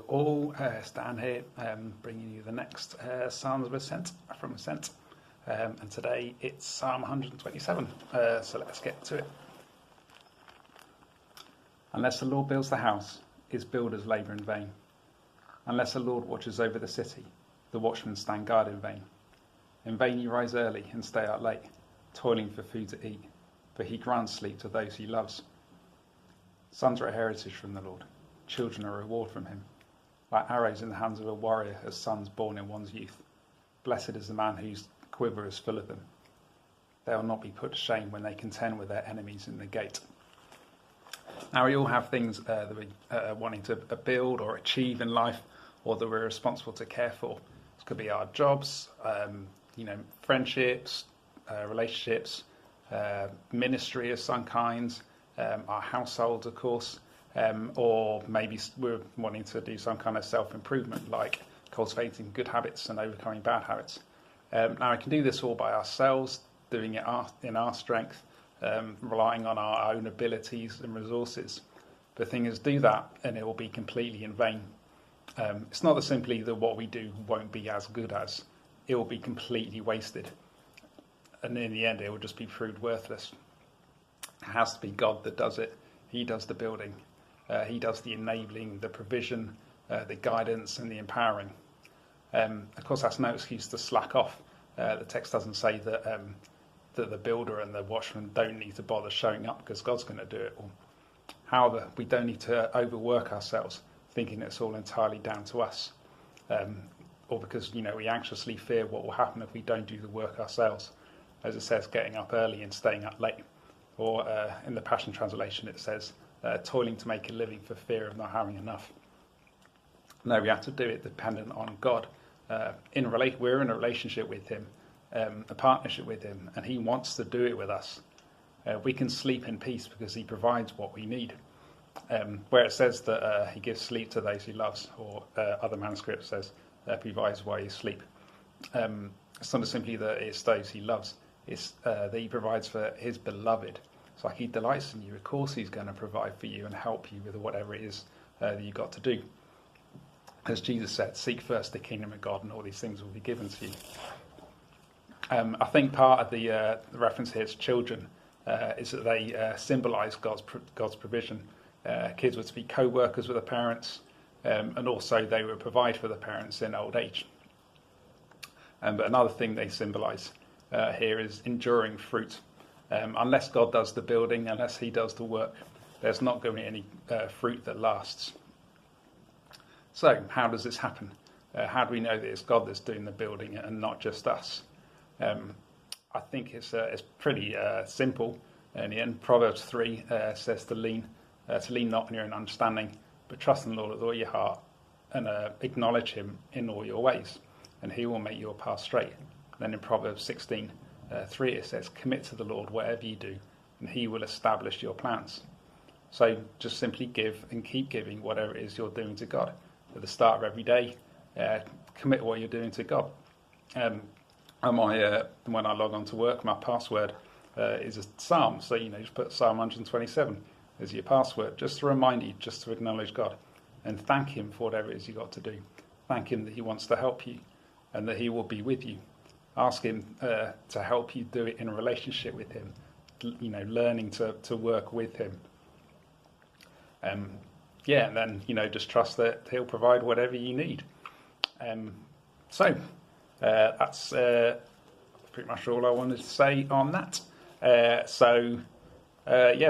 all, Stan here, bringing you the next Psalms of Ascent from Ascent, and today it's Psalm 127, so let's get to it. Unless the Lord builds the house, its builders labour in vain. Unless the Lord watches over the city, the watchmen stand guard in vain. In vain you rise early and stay out late, toiling for food to eat, for he grants sleep to those he loves. Sons are a heritage from the Lord, children are a reward from him. Like arrows in the hands of a warrior are sons born in one's youth. Blessed is the man whose quiver is full of them. They will not be put to shame when they contend with their enemies in the gate. Now we all have things that we are wanting to build or achieve in life, or that we're responsible to care for. This could be our jobs, friendships, relationships, ministry of some kinds, our households, of course, or maybe we're wanting to do some kind of self-improvement, like cultivating good habits and overcoming bad habits. Now we can do this all by ourselves, doing it in our strength, relying on our own abilities and resources. The thing is, do that and it will be completely in vain. It's not that simply that what we do won't be as good as, it will be completely wasted. And in the end, it will just be proved worthless. It has to be God that does it. He does the building. He does the enabling, the provision, the guidance and the empowering. Of course, that's no excuse to slack off. The text doesn't say that the builder and the watchman don't need to bother showing up because God's going to do it all. However, we don't need to overwork ourselves, thinking it's all entirely down to us. Or because, we anxiously fear what will happen if we don't do the work ourselves. As it says, getting up early and staying up late. Or in the Passion Translation, it says, toiling to make a living for fear of not having enough. No, we have to do it dependent on God. We're in a relationship with him, a partnership with him, and he wants to do it with us. We can sleep in peace because he provides what we need. Where it says that he gives sleep to those he loves, or other manuscripts says provides while you sleep. It's not simply that it's those he loves, it's that he provides for his beloved. It's like he delights in you. Of course he's going to provide for you and help you with whatever it is that you've got to do. As Jesus said, seek first the kingdom of God and all these things will be given to you. I think part of the reference here to children is that they symbolise God's provision. Kids were to be co-workers with the parents, and also they would provide for the parents in old age. But another thing they symbolise here is enduring fruit. Unless God does the building, unless he does the work, there's not going to be any fruit that lasts. So how does this happen? How do we know that it's God that's doing the building and not just us? I think it's pretty simple. In the end, Proverbs 3 says to lean not on your own understanding, but trust in the Lord with all your heart and acknowledge him in all your ways, and he will make your path straight. Then in Proverbs 16, 3 it says, commit to the Lord whatever you do, and he will establish your plans. So just simply give and keep giving whatever it is you're doing to God. At the start of every day, commit what you're doing to God. When I log on to work, my password is a psalm. So, just put Psalm 127 as your password, just to remind you, just to acknowledge God and thank him for whatever it is you got to do. Thank him that he wants to help you and that he will be with you. Ask him to help you do it in a relationship with him, learning to work with him. And then, just trust that he'll provide whatever you need. So that's pretty much all I wanted to say on that.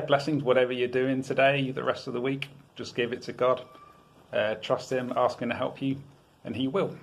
Blessings, whatever you're doing today, the rest of the week, just give it to God. Trust him, ask him to help you, and he will.